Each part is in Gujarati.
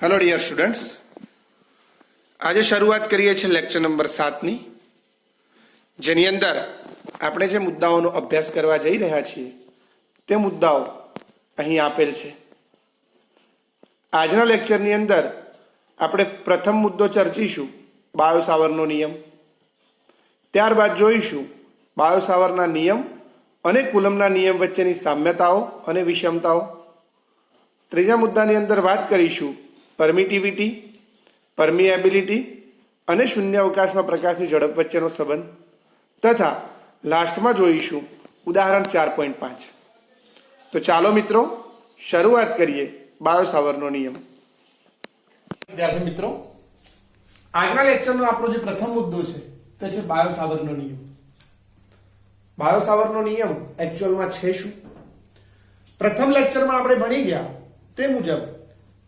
હેલો ડિયર સ્ટુડન્ટ્સ, આજે શરૂઆત કરીએ છીએ લેક્ચર નંબર 7ની, જેની અંદર આપણે જે મુદ્દાઓનો અભ્યાસ કરવા જઈ રહ્યા છીએ તે મુદ્દાઓ અહીં આપેલ છે. આજના લેક્ચરની અંદર આપણે પ્રથમ મુદ્દો ચર્ચીશું બાયો સાવરનો નિયમ. ત્યારબાદ જોઈશું બાયો સાવરના નિયમ અને કુલમના નિયમ વચ્ચેની સામ્યતાઓ અને વિષમતાઓ. ત્રીજા મુદ્દાની અંદર વાત કરીશું પરમિટિવિટી, પરમિએબિલિટી અને શૂન્ય અવકાશમાં પ્રકાશની ઝડપ વચ્ચેનો સંબંધ તથા લાસ્ટમાં જોઈશું ઉદાહરણ 4.5. તો ચાલો મિત્રો શરૂઆત કરીએ બાયો સાવરનો નિયમ. વિદ્યાર્થી મિત્રો, આજના લેક્ચરનો આપણો જે પ્રથમ મુદ્દો છે તે છે બાયો સાવરનો નિયમ. બાયો સાવરનો નિયમ એકચ્યુઅલમાં છે શું? પ્રથમ લેક્ચરમાં આપણે ભણી ગયા તે મુજબ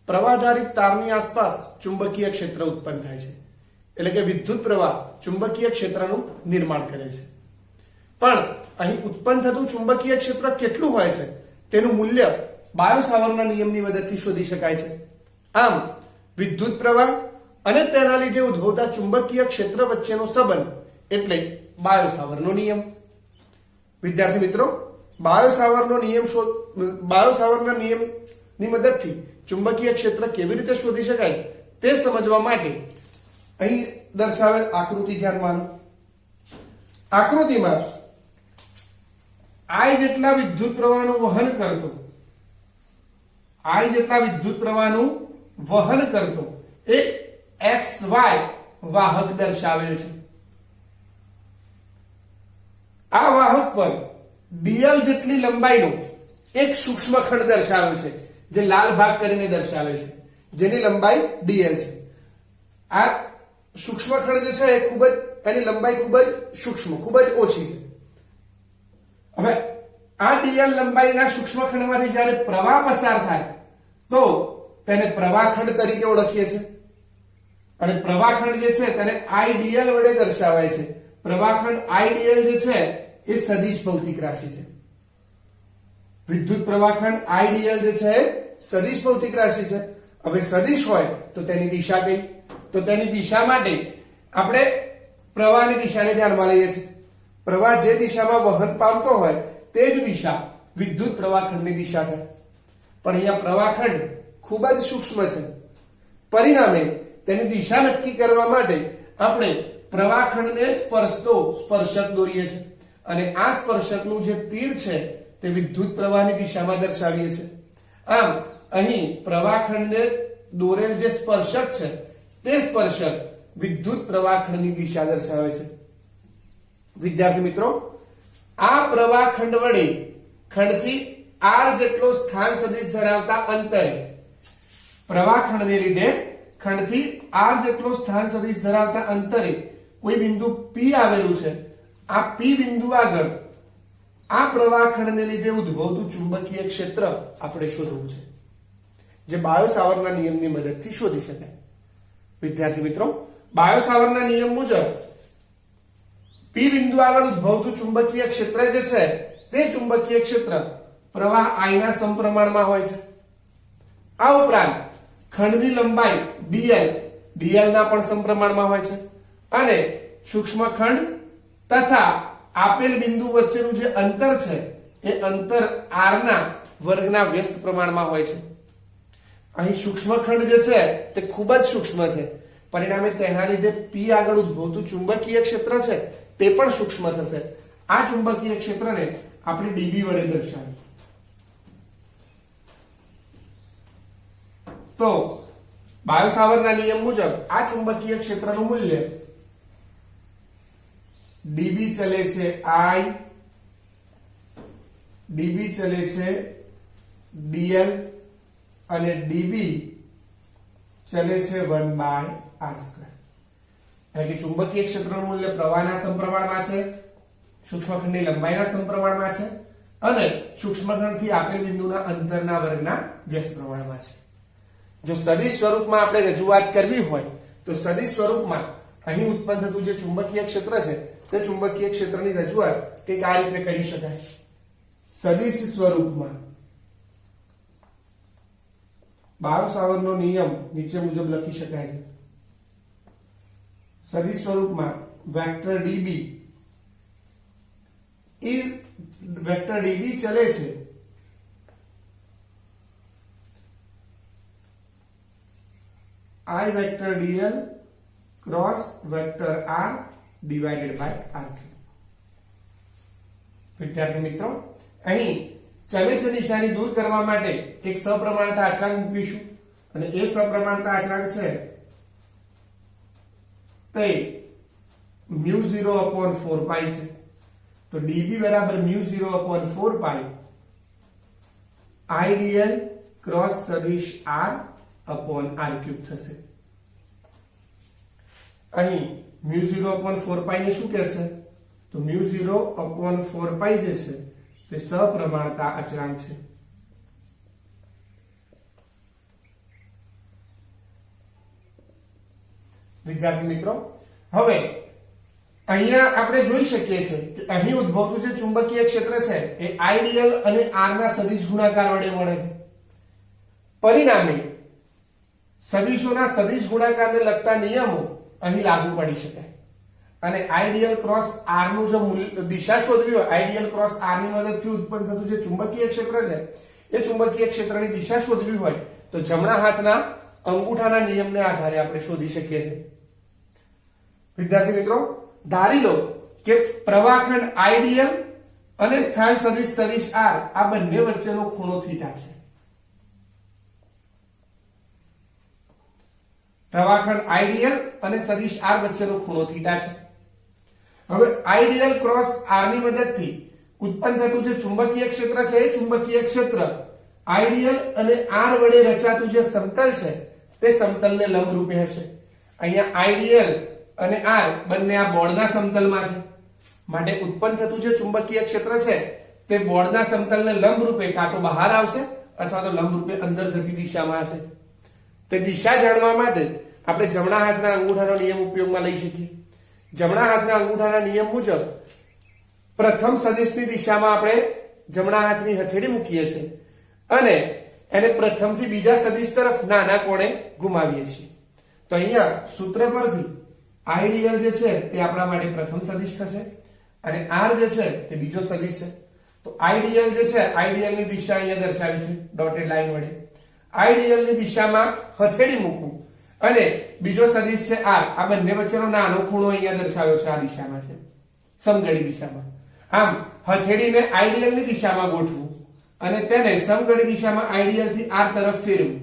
પ્રવાહધારિત તારની આસપાસ ચુંબકીય ક્ષેત્ર ઉત્પન્ન થાય છે, એટલે કે વિદ્યુત પ્રવાહ ચુંબકીય ક્ષેત્રનું નિર્માણ કરે છે. પણ અહીં ઉત્પન્ન થતું ચુંબકીય ક્ષેત્ર કેટલું હોય છે તેનું મૂલ્ય બાયો સાવરના નિયમની મદદથી શોધી શકાય છે. આમ વિદ્યુત પ્રવાહ અને તેના લીધે ઉદ્ભવતા ચુંબકીય ક્ષેત્ર વચ્ચેનો સંબંધ એટલે બાયો સાવરનો નિયમ. વિદ્યાર્થી મિત્રો, બાયો સાવરના નિયમની મદદથી ચુંબકીય ક્ષેત્ર કેવી રીતે શોધી શકાય તે સમજવા માટે અહીં દર્શાવેલ આકૃતિ ધ્યાનમાં લો. આકૃતિમાં I જેટલા વિદ્યુત પ્રવાહનું વહન કરતો એક XY વાહક દર્શાવેલ છે. આ વાહક પર dl જેટલી લંબાઈનો એક સૂક્ષ્મ ખંડ દર્શાવેલ છે, જે લાલ ભાગ કરીને દર્શાવે છે, જેની લંબાઈ dl છે. આ સૂક્ષ્મ ખંડ જે છે એ એની લંબાઈ ખૂબ જ સૂક્ષ્મ, ખૂબ જ ઓછી છે. હવે આ dl લંબાઈના સૂક્ષ્મ ખંડમાંથી જ્યારે પ્રવાહ પસાર થાય તો તેને પ્રવાહખંડ તરીકે ઓળખીએ છીએ, અને પ્રવાહખંડ જે છે તેને idl વડે દર્શાવાય છે. પ્રવાહખંડ idl જે છે એ સદિશ ભૌતિક રાશિ છે. વિદ્યુત પ્રવાહખંડ idl જે છે એ સદિશ ભૌતિક રાશિ છે. હવે સદિશ હોય તો તેની દિશા કઈ? તો તેની દિશા માટે આપણે પ્રવાહની દિશાને ધ્યાનમાં લઈએ છીએ. પ્રવાહ જે દિશામાં વહન પામતો હોય તે જ દિશા વિદ્યુત પ્રવાહખંડની દિશા થાય. પણ અહીંયા પ્રવાહખંડ ખૂબ જ સૂક્ષ્મ છે. પરિણામે તેની દિશા નક્કી કરવા માટે આપણે પ્રવાહખંડને સ્પર્શતો સ્પર્શક દોરીએ છીએ, અને આ સ્પર્શકનું જે તીર છે તે વિદ્યુત પ્રવાહની દિશામાં દર્શાવીએ છીએ. આમ અહીં પ્રવાહખંડને દોરેલ જે સ્પર્શક છે તે સ્પર્શક વિદ્યુત પ્રવાહખંડની દિશા દર્શાવે છે. વિદ્યાર્થી મિત્રો, આ પ્રવાહખંડ વડે ખંડથી r જેટલો સ્થાન સદિશ ધરાવતા અંતરે, પ્રવાહખંડને લીધે ખંડથી r જેટલો સ્થાન સદિશ ધરાવતા અંતરે કોઈ બિંદુ P આવેલું છે. આ P બિંદુ આગળ આ પ્રવાહખંડને લીધે ઉદ્ભવતું ચુંબકીય ક્ષેત્ર આપણે શોધવું છે, જે બાયો સાવરના નિયમની મદદથી શોધી શકાય. વિદ્યાર્થી મિત્રો, બાયો સાવરના નિયમ મુજબ P બિંદુ આગળ ઉદ્ભવતું ચુંબકીય ક્ષેત્ર જે છે તે ચુંબકીય ક્ષેત્ર પ્રવાહ I ના સમપ્રમાણમાં હોય છે. આ ઉપરાંત ખંડની લંબાઈ dl ના પણ સમપ્રમાણમાં હોય છે, અને સૂક્ષ્મ ખંડ તથા આપેલ બિંદુ વચ્ચેનું જે અંતર છે એ અંતર r ના વર્ગના વ્યસ્ત પ્રમાણમાં હોય છે. અહીં સૂક્ષ્મ ખંડ જે છે તે ખૂબ જ સૂક્ષ્મ છે. પરિણામે તેના લીધે P આગળ ઉદ્ભવતું ચુંબકીય ક્ષેત્ર છે તે પણ સૂક્ષ્મ થશે. આ ચુંબકીય ક્ષેત્રને આપણે dB વડે દર્શાવીએ. તો બાયો સાવરના નિયમ મુજબ આ ચુંબકીય ક્ષેત્રનું મૂલ્ય dB ચલે છે I, dB ચલે છે dl અને dB ચલે છે 1/r². એટલે કે ચુંબકીય ક્ષેત્રનું મૂલ્ય પ્રવાહના સમપ્રમાણમાં છે, સૂક્ષ્મખંડની લંબાઈના સમપ્રમાણમાં છે, અને સૂક્ષ્મખંડથી આપેલ બિંદુના અંતરના વર્ગના વ્યસ્ત પ્રમાણમાં છે. જો સદિશ સ્વરૂપમાં આપણે રજૂઆત કરવી હોય તો સદિશ સ્વરૂપમાં અહીં ઉત્પન્ન થતું જે ચુંબકીય ક્ષેત્ર છે તે ચુંબકીય ક્ષેત્રની રજૂઆત કંઈક આ રીતે કરી શકાય. સદિશ સ્વરૂપમાં બાયો-સાવર્ટનો નિયમ નીચે મુજબ લખી શકાય છે. સદિશ સ્વરૂપમાં વેક્ટર ડીબી ચલે છે I vector dl cross vector r divided by r cube. વિદ્યાર્થી મિત્રો, અહીં ચલે છે નિશાની દૂર કરવા માટે એક સપ્રમાણતા અચળાંક મૂકીશું અને એ સપ્રમાણતા અચળાંક છે તે μ0/4π છે. તો db બરાબર μ0/4π I dl ક્રોસ સદિશ r/r ક્યુબ થશે. અહીં μ0/4π ને શું કહે છે? તો μ0/4π જે છે તે સપ્રમાણતા અચળાંક છે. વિદ્યાર્થી મિત્રો, હવે અહીંયા આપણે જોઈ શકીએ છીએ કે અહીં ઉદ્ભવતું જે ચુંબકીય ક્ષેત્ર છે એ આઈડીએલ અને આર ના સદિશ ગુણાકાર વડે મળે છે. પરિણામે સદિશોના સદિશ ગુણાકારને લગતા નિયમો અહીં લાગુ પડી શકાય અને આઈડીએલ ક્રોસ આર નું જો દિશા શોધવી હોય, આઈડીએલ ક્રોસ આર ની મદદથી ઉત્પન્ન થતું જે ચુંબકીય ક્ષેત્ર છે એ ચુંબકીય ક્ષેત્રની દિશા શોધવી હોય તો જમણા હાથના અંગૂઠાના નિયમને આધારે આપણે શોધી શકીએ છીએ. વિદ્યાર્થી મિત્રો, ધારી લો કે પ્રવાહખંડ આઈડીએલ અને સ્થાન સદિશ સદિશ આર આ બંને વચ્ચેનો ખૂણો થીટા છે. પ્રવાહખંડ આઈડીએલ અને સદિશ આર વચ્ચેનો ખૂણો થીટા છે. હવે આઈડીએલ ક્રોસ આર ની મદદથી ઉત્પન્ન થતું જે ચુંબકીય ક્ષેત્ર છે એ ચુંબકીય ક્ષેત્ર આઈડીએલ અને આર વડે રચાતું જે સમતલ છે તે સમતલને લંબરૂપે હશે. અહીંયા આઈડીએલ અને આર બંને આ બોર્ડના સમતલમાં છે માટે ઉત્પન્ન થતું જે ચુંબકીય ક્ષેત્ર છે તે બોર્ડના સમતલને લંબરૂપે કાં તો બહાર આવશે અથવા તો લંબરૂપે અંદર જતી દિશામાં હશે. તે દિશા જાણવા માટે આપણે જમણા હાથના અંગૂઠાનો નિયમ ઉપયોગમાં લઈ શકીએ. જમણા હાથના અંગૂઠાના નિયમ મુજબ પ્રથમ સદિશની દિશામાં આપણે જમણા હાથની હથેળી મૂકીએ છીએ અને એને પ્રથમથી બીજા સદિશ તરફ નાના કોણે ઘુમાવીએ છીએ. તો અહીંયા સૂત્ર પરથી આઈડીએલ જે છે તે આપણા માટે પ્રથમ સદિશ થશે અને આર જે છે તે બીજો સદિશ છે. તો આઈડીએલ જે છે, આઈડીએલ ની દિશા અહીંયા દર્શાવી છે ડોટેડ લાઈન વડે. આઈડીએલ ની દિશામાં હથેળી મૂકવું અને બીજો સદિશ છે આર, આ બંને વચ્ચેનો નાનો ખૂણો અહીંયા દર્શાવ્યો છે, આ દિશામાં છે, સમઘડી દિશામાં. આમ હથેળીને આઈડીએલ ની દિશામાં ગોઠવું અને તેને સમઘડી દિશામાં આઈડીએલ થી આર તરફ ફેરવું.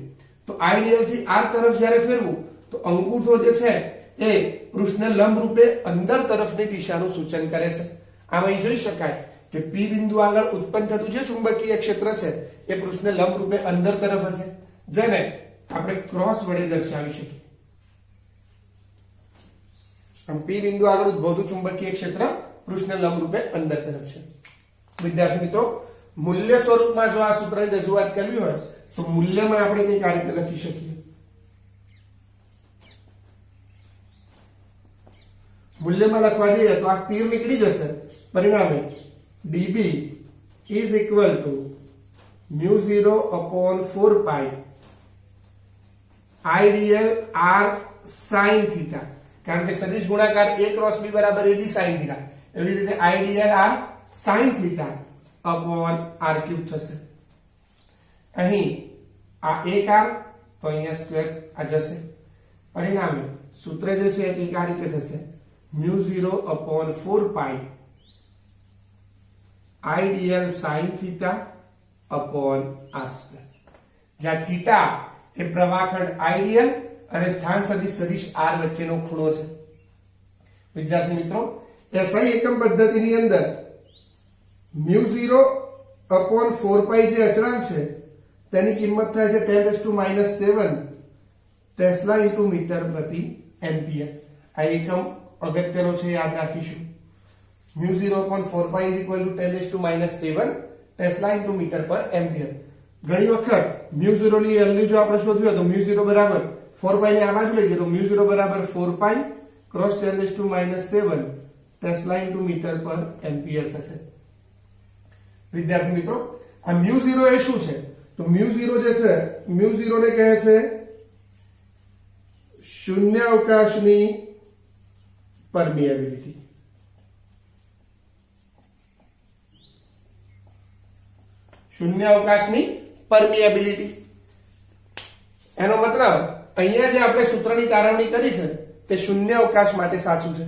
તો આઈડીએલ થી આર તરફ જ્યારે ફેરવું તો અંગૂઠો જે છે એ પૃષ્ઠને લંબ રૂપે અંદર તરફની દિશાનું સૂચન કરે છે. આમ અહીં જોઈ શકાય કે પી બિંદુ આગળ ઉત્પન્ન થતું જે ચુંબકીય ક્ષેત્ર છે એ પૃષ્ઠને લંબ રૂપે અંદર તરફ હશે, જેને આપણે ક્રોસ વડે દર્શાવી શકીએ. આમ પી બિંદુ આગળ ઉદ્ભવતું ચુંબકીય ક્ષેત્ર પૃષ્ઠને લંબ રૂપે અંદર તરફ છે. વિદ્યાર્થી મિત્રો, મૂલ્ય સ્વરૂપમાં જો આ સૂત્રની રજૂઆત કરવી હોય તો મૂલ્યમાં આપણે કઈ આ રીતે લખી શકીએ. મૂલ્યમાં લખવા જઈએ તો આ તીર નીકળી જશે. પરિણામે db is equal to μ0/4π IDL r sin θ. કારણ કે સદિશ ગુણાકાર a ક્રોસ b બરાબર ad sin θ, એવી રીતે IDL r sin θ r cube થશે. અહીં આ એક r તો અહીંયા સ્ક્વેર આ જશે. પરિણામે સૂત્ર જે છે એ આ રીતે થશે μ0/4π IDL sin θ r², જ્યાં થીટા એ પ્રવાહખંડ આઈડીએલ અને સ્થાન સદિશ સદિશ આર વચ્ચેનો ખૂણો છે. વિદ્યાર્થી મિત્રો, એસઆઈ એકમ પદ્ધતિની અંદર μ0/4π જે અચળાંક છે તેની કિંમત થાય છે 10⁻⁷ ટેસ્લા × મીટર પ્રતિ એમ્પિયર. આ એકમ અગત્યનો છે, યાદ રાખીશું. μ0/4π = 10⁻⁷ ટેસ્લા × મીટર પર એમ્પિયર. ઘણી વખત μ0 ની વેલ્યુ જો આપણે શોધવી હોય તો μ0 બરાબર 4π ને આ બાજુ લઈએ તો μ0 બરાબર 4π ક્રોસ 10⁻⁷ ટેસ્લા × મીટર પર એમ્પિયર થશે. વિદ્યાર્થી મિત્રો, આ μ0 એ શું છે? તો મ્યુ 0 જે છે, મ્યુ 0 ને કહે છે શૂન્યાવકાશની પરમિએબિલિટી. શૂન્યાવકાશની પરમિએબિલિટી એનો મતલબ અહીંયા જે આપણે સૂત્રની તારવણી કરી છે તે શૂન્યાવકાશ માટે સાચું છે.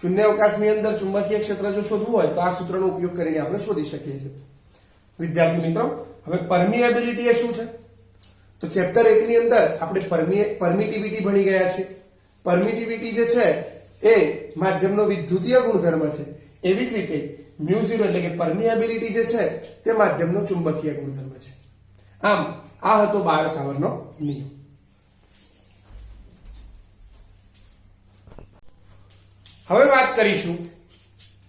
શૂન્યાવકાશની અંદર ચુંબકીય ક્ષેત્ર જો શોધવું હોય તો આ સૂત્રનો ઉપયોગ કરીને આપણે શોધી શકીએ છીએ. વિદ્યાર્થી મિત્રો, હવે પરમિએબિલિટી એ શું છે? તો ચેપ્ટર 1 ની અંદર આપણે પરમિટિવિટી ભણી ગયા છે. પરમિટિવિટી જે છે એ માધ્યમનો વિદ્યુતીય ગુણધર્મ છે. એવી જ રીતે મ્યુ 0 એટલે કે પરમિએબિલિટી જે છે તે માધ્યમનો ચુંબકીય ગુણધર્મ છે. આમ આ હતો બાયો-સાવરનો નિયમ. હવે વાત કરીશું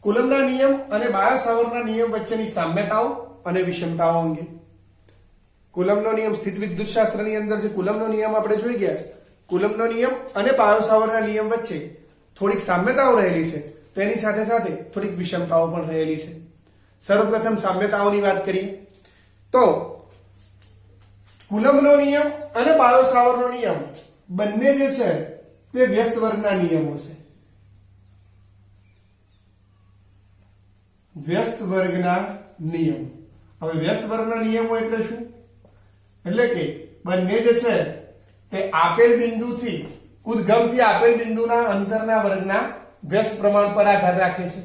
કુલમ્બના નિયમ અને બાયો-સાવરના નિયમ વચ્ચેની સામ્યતાઓ અને વિષમતાઓ અંગે. કુલમ્બનો નિયમ સ્થિત વિદ્યુતશાસ્ત્રની અંદર જે કુલમ્બનો નિયમ આપણે જોઈ ગયા, કુલમ્બનો નિયમ અને બાયો-સાવરના નિયમ વચ્ચે થોડીક સામ્યતાઓ રહેલી છે, તો એની સાથે સાથે થોડીક વિષમતાઓ પણ રહેલી છે. સર્વપ્રથમ સામ્યતાઓની વાત કરીએ તો કુલમ્બનો નિયમ અને બાયો-સાવરનો નિયમ બંને જે છે તે વ્યસ્ત વર્ગના નિયમો છે. વ્યસ્ત વર્ગના નિયમો. હવે વ્યસ્ત વર્ગના નિયમો એટલે શું? એટલે કે બંને જે છે તે આપેલ બિંદુથી ઉદ્ગમથી આપેલ બિંદુના અંતરના વર્ગના વ્યસ્ત પ્રમાણ પર આધાર રાખે છે.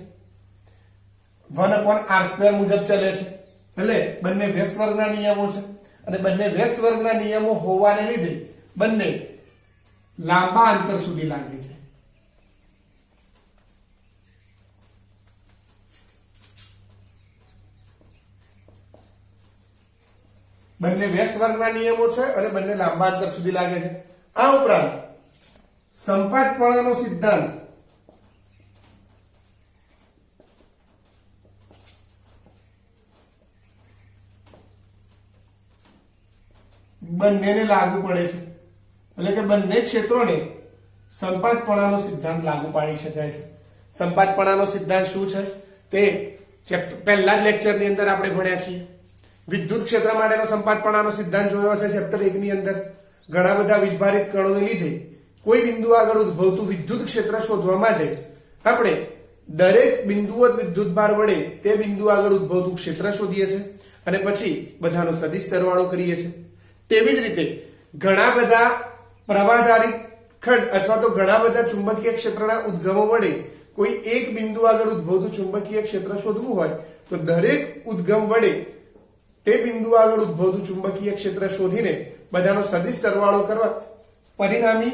1/r² મુજબ ચાલે છે. એટલે બંને વ્યસ્ત વર્ગના નિયમો છે અને બંને વ્યસ્ત વર્ગના નિયમો હોવાને લીધે બંને લાંબા અંતર સુધી લાગે છે. બંને વ્યસ્ત વર્ગના નિયમો છે અને બંને લાંબા અંતર સુધી લાગે છે. આ ઉપરાંત સંપાતપણાનો સિદ્ધાંત બંનેને લાગુ પડે છે. એટલે કે બંને ક્ષેત્રોને સંપાતપણાનો સિદ્ધાંત લાગુ પાડી શકાય છે. સંપાતપણાનો સિદ્ધાંત શું છે તે પહેલા જ લેક્ચરની અંદર આપણે ભણ્યા છીએ. વિદ્યુત ક્ષેત્ર માટેનો સંપાતપણાનો સિદ્ધાંત જોયો હશે ચેપ્ટર 1 ની અંદર. ઘણા બધા વીજભારિત કણોને લીધે કોઈ બિંદુ આગળ ઉદ્ભવતું વિદ્યુત ક્ષેત્ર શોધવા માટે આપણે દરેક બિંદુવત વિદ્યુતભાર વડે તે બિંદુ આગળ ઉદ્ભવતું ક્ષેત્ર શોધીએ છીએ અને પછી બધાનો સદિશ સરવાળો કરીએ છીએ. તેવી જ રીતે ઘણા બધા પ્રવાહધારિત ખંડ અથવા તો ઘણા બધા ચુંબકીય ક્ષેત્રના ઉદ્ગમો વડે કોઈ એક બિંદુ આગળ ઉદ્ભવતું ચુંબકીય ક્ષેત્ર શોધવું હોય તો દરેક ઉદ્ગમ વડે તે બિંદુ આગળ ઉદ્ભવતું ચુંબકીય ક્ષેત્ર શોધીને બધાનો સદિશ સરવાળો કરવા પરિણામી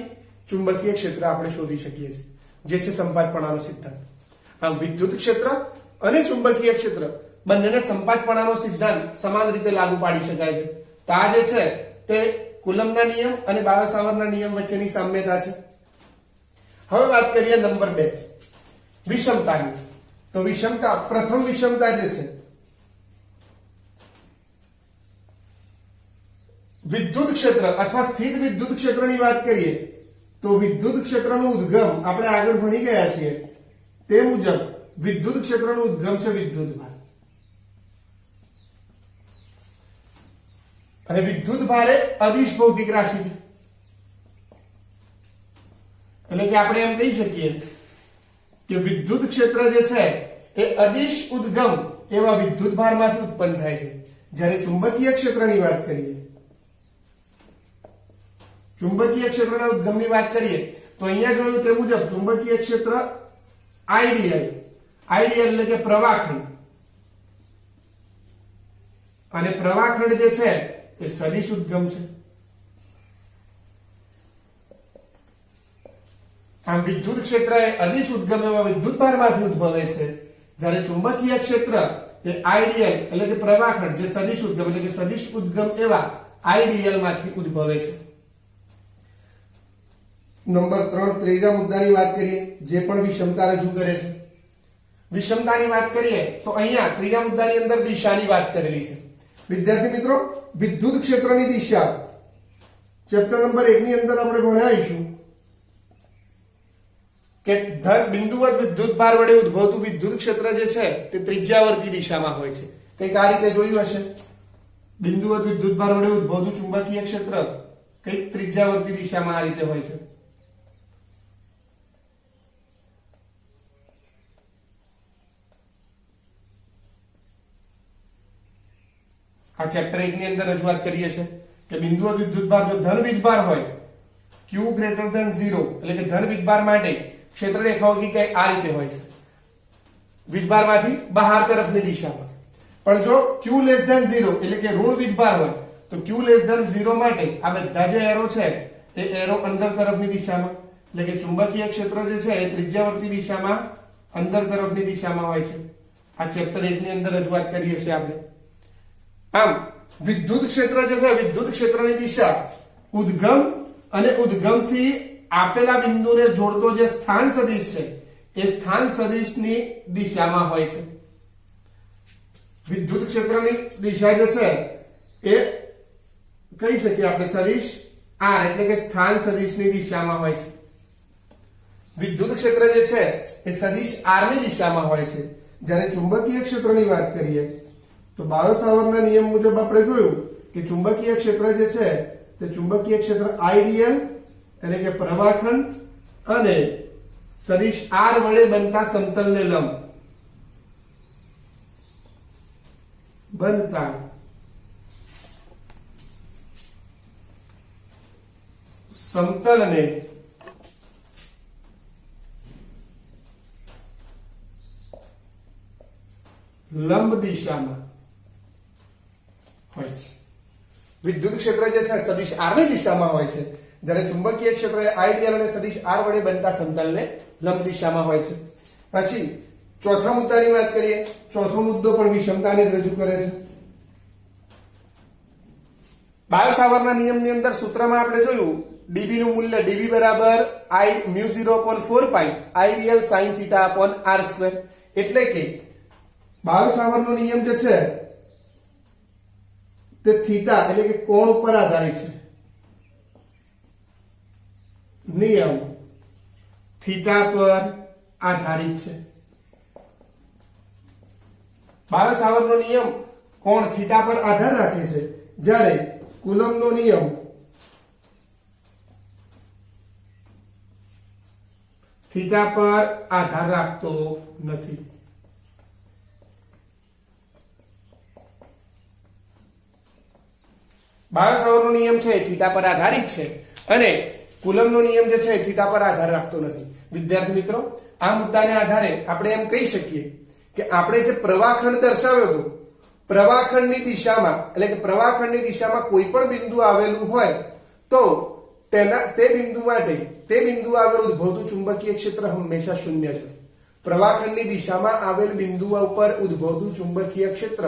ચુંબકીય ક્ષેત્ર આપણે શોધી શકીએ છીએ, જે છે સંપાતપણાનો સિદ્ધાંત. આમ વિદ્યુત ક્ષેત્ર અને ચુંબકીય ક્ષેત્ર બંનેને સંપાતપણાનો સિદ્ધાંત સમાન રીતે લાગુ પાડી શકાય છે. તો આ જે છે તે કુલમ્બના નિયમ અને બાયો-સાવરના નિયમ વચ્ચેની સામ્યતા છે. હવે વાત કરીએ નંબર 2 વિષમતાની. તો વિષમતા, પ્રથમ વિષમતા જે છે વિદ્યુત ક્ષેત્ર અથવા સ્થિત વિદ્યુત ક્ષેત્રની વાત કરીએ તો વિદ્યુત ક્ષેત્રનો ઉદ્ગમ આપણે આગળ ભણી ગયા છીએ તે મુજબ વિદ્યુત ક્ષેત્રનો ઉદ્ગમ છે વિદ્યુતભાર. અને વિદ્યુતભાર એ અદિશ ભૌતિક રાશિ છે. એટલે કે આપણે એમ કહી શકીએ કે વિદ્યુત ક્ષેત્ર જે છે એ અદિશ ઉદ્ગમ એવા વિદ્યુતભારમાંથી ઉત્પન્ન થાય છે. જ્યારે ચુંબકીય ક્ષેત્રની વાત કરીએ, ચુંબકીય ક્ષેત્રના ઉદ્ગમની વાત કરીએ તો અહીંયા જોયું તે મુજબ ચુંબકીય ક્ષેત્ર આઈડીએલ એટલે કે પ્રવાહખંડ, અને પ્રવાહખંડ જે છે એ સદિશ ઉદ્ગમ છે. આમ વિદ્યુત ક્ષેત્ર એ અદિશ ઉદ્ગમ એવા વિદ્યુતભારમાંથી ઉદ્ભવે છે, જ્યારે ચુંબકીય ક્ષેત્ર એ આઈડીએલ એટલે કે પ્રવાહખંડ જે સદિશ ઉદ્ગમ એટલે કે સદિશ ઉદ્ગમ એવા આઈડીએલ માંથી ઉદ્ભવે છે. નંબર 3 ત્રીજા મુદ્દાની વાત કરીએ જે પણ વિષમતા રજૂ કરે છે. વિષમતાની વાત કરીએ તો અહીંયા ત્રીજા મુદ્દાની અંદર દિશાની વાત કરેલી છે. વિદ્યાર્થી મિત્રો, વિદ્યુત ક્ષેત્રની દિશા ચેપ્ટર નંબર 1 ની અંદર આપણે ભણાવીશું કે બિંદુવત વિદ્યુતભાર વડે ઉદ્ભવતું વિદ્યુત ક્ષેત્ર જે છે તે ત્રિજ્યાવર્તી દિશામાં હોય છે. કંઈક આ રીતે જોયું હશે. બિંદુવત વિદ્યુતભાર વડે ઉદ્ભવતું ચુંબકીય ક્ષેત્ર કઈક ત્રિજ્યાવર્તી દિશામાં આ રીતે હોય છે. આ ચેપ્ટર 1 ની અંદર રજૂઆત કરીએ છીએ કે બિંદુવત વિદ્યુતભાર જો ધન વીજભાર હોય Q greater than 0 એટલે કે ધન વીજભાર માટે ક્ષેત્ર રેખાઓ કઈ આ રીતે હોય છે વીજભારમાંથી બહાર તરફની દિશામાં. પણ જો Q less than 0 એટલે કે ઋણ વીજભાર હોય તો Q less than 0 માટે આ બધા જે એરો છે એ એરો અંદર તરફની દિશામાં એટલે કે ચુંબકીય ક્ષેત્ર જે છે એ ત્રિજ્યાવર્તી દિશામાં અંદર તરફની દિશામાં હોય છે. આ ચેપ્ટર 1 ની અંદર રજૂઆત કરીએ છીએ આપણે. આમ વિદ્યુત ક્ષેત્ર જે છે વિદ્યુત ક્ષેત્રની દિશા ઉદ્ગમ અને ઉદ્ગમથી આપેલા બિંદુને જોડતો જે સ્થાન સદિશ છે એ સ્થાન સદિશની દિશામાં હોય છે. વિદ્યુત ક્ષેત્રની દિશા જે છે એ કહી શકીએ આપણે સદિશ r એટલે કે સ્થાન સદિશની દિશામાં હોય છે. વિદ્યુત ક્ષેત્ર જે છે એ સદિશ r ની દિશામાં હોય છે. જ્યારે ચુંબકીય ક્ષેત્રની વાત કરીએ તો બાયો-સાવર્ટના નિયમ મુજબ આપણે જોયું કે ચુંબકીય ક્ષેત્ર જે છે તે ચુંબકીય ક્ષેત્ર આઈડીએલ એટલે કે પ્રવાહખંડ અને સદિશ r વડે બનતા સમતલને લંબ બનતા સમતલને લંબ દિશામાં હોય છે. વિદ્યુત ક્ષેત્ર જે છે સદિશ r ની દિશામાં હોય છે જ્યારે ચુંબકીય ક્ષેત્ર આઈડીએલ અને સદિશ r વડે બનતા સમતલને લંબ દિશામાં હોય છે. પછી ચોથા મુદ્દાની વાત કરીએ. ચોથો મુદ્દો પણ વિષમતાને રજૂ કરે છે. બાયો-સાવર્ટના નિયમની અંદર સૂત્રમાં આપણે જોયું dB નું મૂલ્ય dB બરાબર I μ0/4π IDL sin θ/r². એટલે કે બાયો-સાવર્ટનો નિયમ જે છે તે થીટા એટલે કે કોણ ઉપર આધારિત છે. નિયમ થીટા પર આધારિત છે. બાયો-સાવર્ટનો નિયમ કોણ થીટા પર આધાર રાખે છે જ્યારે કુલમ્બનો નિયમ થીટા પર આધાર રાખતો નથી. બાયો-સાવર્ટનો નિયમ છે થીટા પર આધારિત છે અને કુલમ્બનો નિયમ જે છે થીટા પર આધાર રાખતો નથી. વિદ્યાર્થી મિત્રો, આ મુદ્દાને આધારે આપણે એમ કહી શકીએ કે આપણે જે પ્રવાહખંડ દર્શાવ્યો હતો પ્રવાહખંડની દિશામાં એટલે કે પ્રવાહખંડની દિશામાં કોઈ પણ બિંદુ આવેલું હોય તો તે બિંદુ માટે તે બિંદુ આગળ ઉદ્ભવતું ચુંબકીય ક્ષેત્ર હંમેશા શૂન્ય છે. પ્રવાહખંડની દિશામાં આવેલ બિંદુ ઉપર ઉદ્ભવતું ચુંબકીય ક્ષેત્ર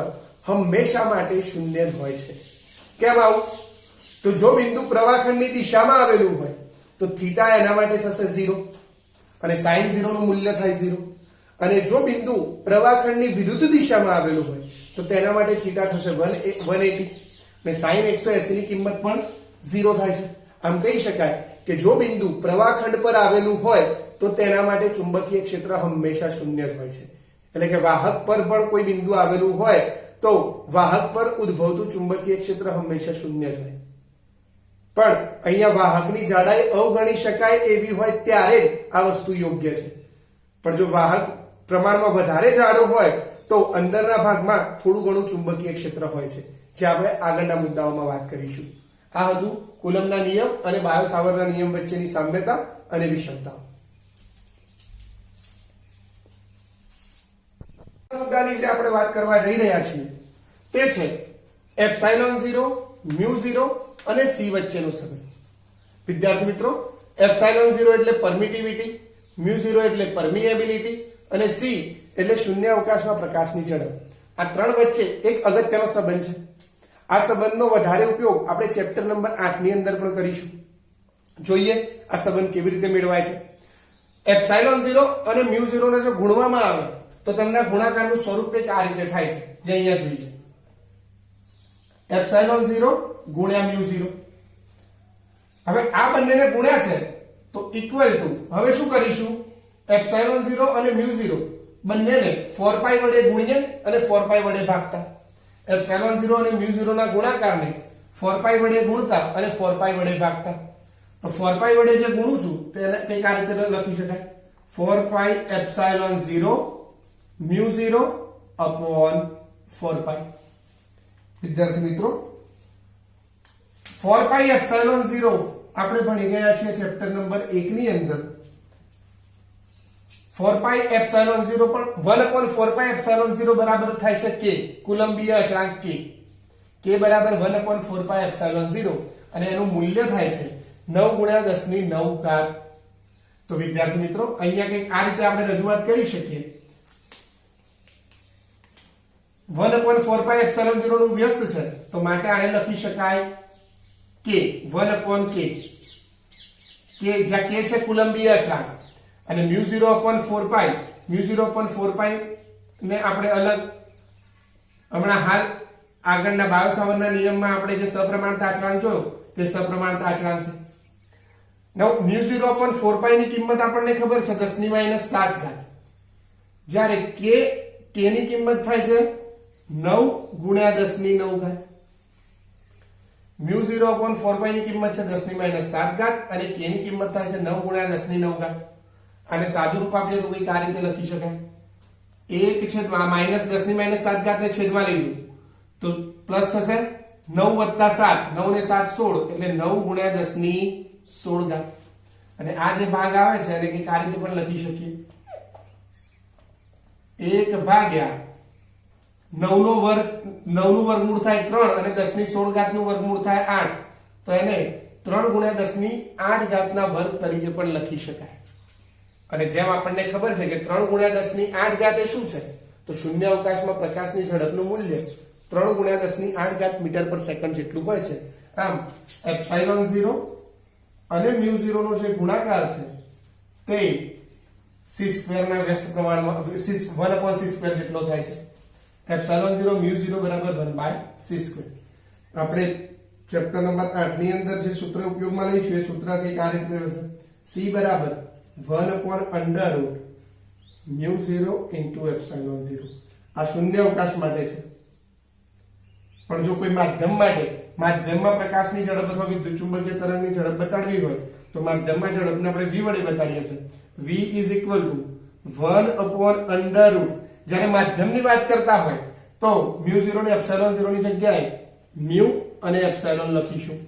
હંમેશા માટે શૂન્ય જ હોય છે. કેમ આવું? તો જો બિંદુ પ્રવાહખંડની દિશામાં આવેલું હોય તો થીટા એના માટે થશે 0 અને sin 0 નું મૂલ્ય થાય 0. અને જો બિંદુ પ્રવાહખંડની વિરુદ્ધ દિશામાં આવેલું હોય તો તેના માટે થીટા થશે 180 અને sin 180 ની કિંમત પણ 0 થાય છે. આમ કહી શકાય કે જો બિંદુ પ્રવાહખંડ પર આવેલું હોય તો તેના માટે ચુંબકીય ક્ષેત્ર હંમેશા શૂન્ય જ હોય છે. એટલે કે વાહક પર પણ કોઈ બિંદુ આવેલું હોય તો વાહક પર ઉદ્ભવતું ચુંબકીય ક્ષેત્ર હંમેશા શૂન્ય જ હોય. પણ અહીંયા વાહકની જાડાઈ અવગણી શકાય એવી હોય ત્યારે આ વસ્તુ યોગ્ય છે. પણ જો વાહક પ્રમાણમાં વધારે જાડો હોય તો અંદરના ભાગમાં થોડું ઘણું ચુંબકીય ક્ષેત્ર હોય છે, જે આપણે આગળના મુદ્દાઓમાં વાત કરીશું. આ હતું કુલમ્બના નિયમ અને બાયો-સાવર્ટના નિયમ વચ્ચેની સામ્યતા અને વિષમતા. મુદ્દાની જે આપણે વાત કરવા જઈ રહ્યા છીએ તે છે ε0 μ0 અને c વચ્ચેનો સંબંધ. વિદ્યાર્થી મિત્રો, ε0 એટલે પરમિટિવિટી, μ0 એટલે પરમિએબિલિટી અને c એટલે શૂન્ય અવકાશમાં પ્રકાશની ઝડપ. આ ત્રણ વચ્ચે એક અગત્યનો સંબંધ છે. આ સંબંધનો વધારે ઉપયોગ આપણે ચેપ્ટર નંબર 8 ની અંદર પણ કરીશું. જોઈએ આ સંબંધ કેવી રીતે મેળવાય છે. ε0 અને μ0 ને જો ગુણવામાં આવે તો તેમના ગુણાકારનું સ્વરૂપ કંઈક આ રીતે થાય છે, જે અહીંયા જોઈએ. ε0 ગુણ્યા μ0. હવે આ બંનેને ગુણ્યા છે તો ઇક્વલ ટુ, હવે શું કરીશું, ε0 અને μ0 બંનેને 4π વડે ગુણીએ અને 4π વડે ભાગતા. એપ્સિલોન 0 અને મ્યુ 0 ના ગુણાકારને 4 પાઈ વડે ગુણતા અને 4 પાઈ વડે ભાગતા. તો 4 પાઈ વડે જે ગુણું છું તેને કઈક આ રીતે લખી શકાય 4 પાઈ એપ્સિલોન 0 મ્યુ 0 અપોન 4 પાઈ. વિદ્યાર્થી મિત્રો 4 પાઈ એપ્સિલોન 0 આપણે ભણી ગયા છીએ ચેપ્ટર નંબર 1 ની અંદર. 4 પાઈ એપ્સિલોન 0 પણ 1 upon 4 પાઈ એપ્સિલોન 0 બરાબર થાય છે k કુલંબીય અચળાંક k બરાબર 1 upon 4 પાઈ એપ્સિલોન 0 અને એનું મૂલ્ય થાય છે 9 ગુણ્યા 10 ની 9 ઘાત. તો વિદ્યાર્થી મિત્રો અહીંયા કંઈક આ રીતે આપણે રજૂઆત કરી શકીએ 1 upon 4 પાઈ એપ્સિલોન 0 નું વ્યસ્ત છે તો માટે આને લખી શકાય k 1 upon k જ્યાં k છે કુલંબીય અચળાંક અને મ્યુ 0 upon 4 પાઈ મ્યુ 0 upon 4 પાઈ ને આપણે અલગ હમણાં હાલ આગળના બાયો સાવરના નિયમમાં આપણે જે સપ્રમાણતા અચળાંક જોયો તે સપ્રમાણતા અચળાંક છે. નવ મ્યુ 0 upon 4 પાઈ ની કિંમત આપણને ખબર છે 10 ની -7 ઘાત. જ્યારે k ની કિંમત થાય છે 9 ગુણ્યા 10 ની 9 ઘાત. મ્યુ 0 upon 4 પાઈ ની કિંમત છે 10 ની -7 ઘાત અને k ની કિંમત થાય છે 9 ગુણ્યા 10 ની 9 ઘાત. આને સાદું રૂપ આપીએ તો કઈ આ રીતે લખી શકાય 1 છેદમાં -10 ની -7 ઘાત ને છેદમાં લીધું તો પ્લસ થશે 9 + 7 9 ને 7 16 એટલે 9 ગુણ્યા 10 ની 16 ઘાત. અને આ જે ભાગ આવે છે એને કઈ આ રીતે પણ લખી શકીએ 1 ભાગ્યા 9 નો વર્ગ 9 નું વર્ગમૂળ થાય 3 અને 10 ની 16 ઘાત નું વર્ગમૂળ થાય 8 તો એને 3 ગુણ્યા 10 ની 8 ઘાતના વર્ગ તરીકે પણ લખી શકાય. અને જેમ આપણને ખબર છે કે 3 ગુણ્યા 10 ની 8 ઘાત એ શું છે તો શૂન્ય અવકાશમાં પ્રકાશની ઝડપનું મૂલ્ય 3 ગુણ્યા 10 ની 8 ઘાત મીટર પર સેકન્ડ જેટલું હોય છે. આમ એપ્સિલોન 0 અને મ્યુ 0 નો જે ગુણાકાર છે તે c² ના વ્યસ્ત પ્રમાણમાં 1/c² જેટલો થાય છે. એપ્સિલોન 0 મ્યુ 0 બરાબર 1/c². આપણે ચેપ્ટર નંબર 8 ની અંદર જે સૂત્ર ઉપયોગમાં લઈશું એ સૂત્ર કંઈક આ રીતે હશે c બરાબર 1/√μ0 into એપ્સિલોન 0. આ શૂન્ય અવકાશ માટે છે. પણ જો કોઈ માધ્યમ માટે માધ્યમમાં પ્રકાશની ઝડપ અથવા વિદ્યુતચુંબકીય તરંગની ઝડપ બતાડવી હોય તો માધ્યમમાં ઝડપને આપણે v વડે બતાડીએ છીએ. v = 1/√. જ્યારે માધ્યમની વાત કરતા હોય તો μ0 ને એપ્સિલોન 0 ની જગ્યાએ μ અને એપ્સિલોન લખીશું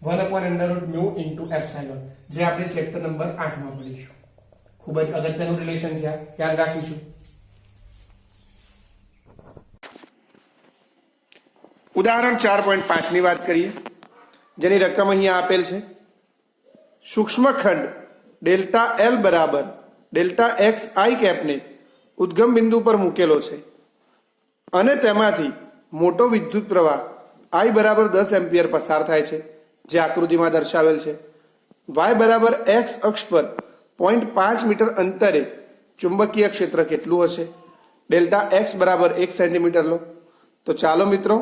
1/√μ into એપ્સિલોન જે આપણે ચેપ્ટર નંબર 8 માં ભણીશું. ખૂબ જ અગત્યનું રિલેશન છે યાદ રાખીશું. ઉદાહરણ 4.5 ની વાત કરીએ જેની રકમ અહીંયા આપેલ છે. સૂક્ષ્મખંડ ડેલ્ટા L બરાબર ડેલ્ટા xi કેપને ઉદ્ગમ બિંદુ પર મૂકેલો છે અને તેમાંથી મોટો વિદ્યુત પ્રવાહ I બરાબર 10 એમ્પિયર પસાર થાય છે જે આકૃતિમાં દર્શાવેલ છે. y બરાબર x અક્ષ પર 0.5 મીટર અંતરે ચુંબકીય ક્ષેત્ર કેટલું હશે? ડેલ્ટા x બરાબર 1 સેન્ટીમીટર લો. તો ચાલો મિત્રો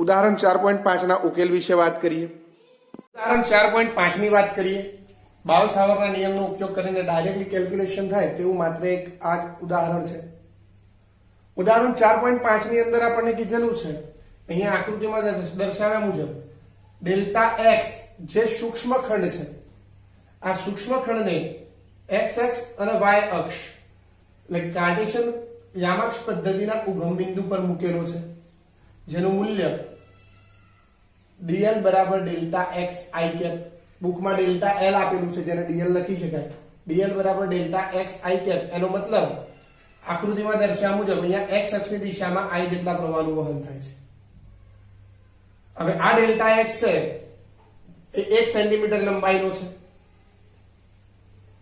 ઉદાહરણ 4.5 ના ઉકેલ વિશે વાત કરીએ. ઉદાહરણ 4.5 ની વાત કરીએ. બાયો સાવરના નિયમનો ઉપયોગ કરીને ડાયરેક્ટલી કેલ્ક્યુલેશન થાય તેવું માત્ર એક આ ઉદાહરણ છે. ઉદાહરણ 4.5 ની અંદર આપણને કીધેલું છે અહીંયા આકૃતિમાં દર્શાવ્યા મુજબ ડેલ્ટા x જે સૂક્ષ્મખંડ છે આ સૂક્ષ્મખંડને x અક્ષ અને y અક્ષ એટલે કાર્ટેશિયન યામાક્ષ પદ્ધતિના ઉગમ બિંદુ પર મૂકેલો છે જેનું મૂલ્ય dl બરાબર ડેલ્ટા xi કેપ. બુકમાં ડેલ્ટા l આપેલું છે જેને dl લખી શકાય. dl બરાબર ડેલ્ટા xi કેપ એનો મતલબ આકૃતિમાં દર્શાવ્યા મુજબ અહીંયા x અક્ષની દિશામાં i જેટલા પ્રવાહનું વહન થાય છે. હવે આ ડેલ્ટા x છે એ 1 સેન્ટીમીટર લંબાઈનો છે.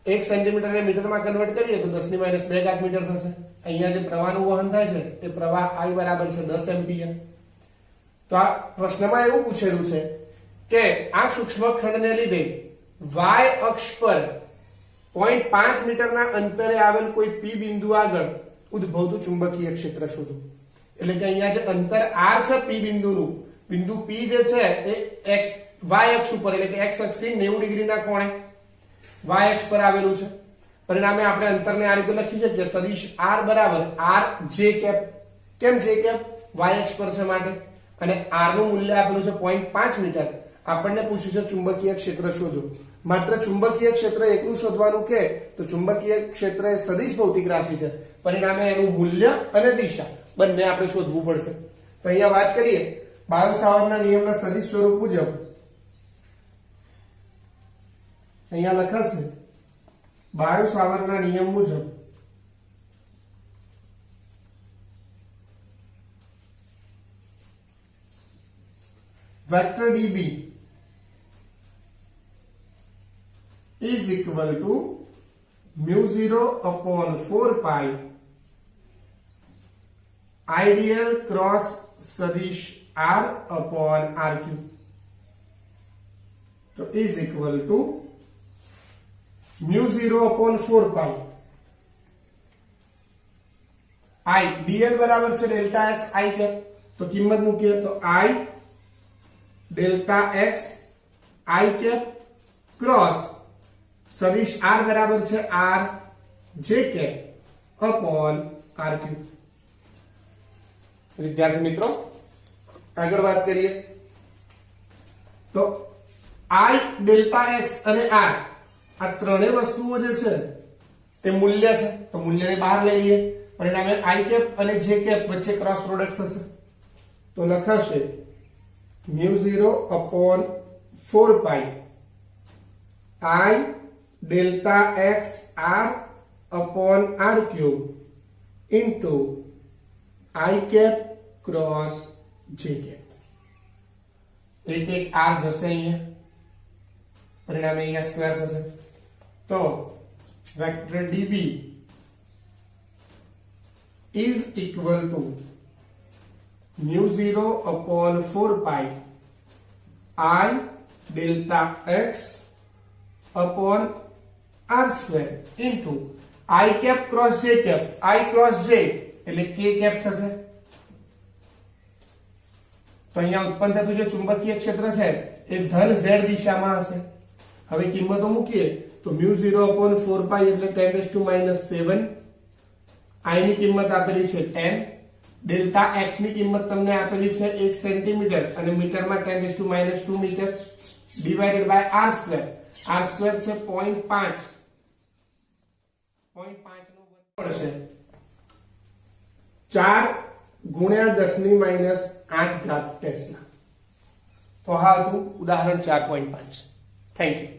1 સેન્ટીમીટર ને મીટરમાં કન્વર્ટ કરીએ તો 10 ની -2 ઘાત મીટર થશે. અહીંયા જે પ્રવાહનું વહન થાય છે એ પ્રવાહ I બરાબર છે 10 એમ્પિયર. તો આ પ્રશ્નમાં એવું પૂછેલું છે કે આ સૂક્ષ્મખંડને લીધે y અક્ષ પર 0.5 મીટરના અંતરે આવેલ કોઈ p બિંદુ આગળ ઉદ્ભવતું ચુંબકીય ક્ષેત્ર શોધો. એટલે કે અહીંયા જે અંતર r છે p બિંદુનું બિંદુ p જે છે એ y અક્ષ ઉપર એટલે કે x અક્ષથી 90 ડિગ્રીના ખૂણે y અક્ષ પર આવેલું છે. પરિણામે આપણે અંતરને આ રીતે લખી શકીએ સદિશ r બરાબર r j કેપ. કેમ j કેપ? y અક્ષ પર છે માટે અને r નું મૂલ્ય આપેલું છે 0.5 મીટર. આપણને પૂછ્યું છે ચુંબકીય ક્ષેત્ર શોધો. માત્ર ચુંબકીય ક્ષેત્ર એકલું શોધવાનું કે તો ચુંબકીય ક્ષેત્ર એ સદિશ ભૌતિક રાશિ છે, પરિણામે એનું મૂલ્ય અને દિશા બંને આપણે શોધવું પડશે. તો અહીંયા વાત કરીએ બાયો-સાવર્ટના નિયમના સદિશ સ્વરૂપ મુજબ અહીંયા લખાશે બાયો-સાવર્ટના નિયમ મુજબ vector dB is equal to mu0 upon 4 pi ideal cross सदिश r upon r cube. तो is equal to mu0 upon 4 pi I dl बराबर છે डेल्टा x I कैप. तो किंमत મૂકીએ તો I delta x I cap cross सदिश r बराबर છે r j cap upon r cube. विद्यार्थी मित्रों આગળ વાત કરીએ તો I ડેલ્ટા x અને r આ ત્રણેય વસ્તુઓ જે છે તે મૂલ્ય છે. તો મૂલ્યને બહાર લઈ લઈએ, પરિણામે I કેપ અને j કેપ વચ્ચે ક્રોસ પ્રોડક્ટ થશે. તો લખાશે mu0 upon 4 pi I delta x r upon r cube into I cap cross j cap. एक एक r जैसे ही है, परिणाम यहाँ स्क्वायर थશે. तो vector dB is equal to mu0 upon 4 pi I delta x upon r square into I cap cross j cap. I cross j એટલે k कैप થશે. તો અહીંયા ઉત્પન્ન થતું જે ચુંબકીય ક્ષેત્ર છે એ ધન z દિશામાં હશે. હવે કિંમતો મૂકીએ તો mu0 upon 4 pi એટલે 10⁻⁷. I ની કિંમત આપેલી છે 10, ડેલ્ટા x ની કિંમત તમને આપેલી છે 1 સેન્ટીમીટર અને મીટરમાં 10⁻² metre divided by r square. r square છે 0.5 નું વર્ગ પડશે 4 ગુણ્યા 10⁻⁸ ટેસ્લા. તો હા હતું ઉદાહરણ 4.5. Thank you.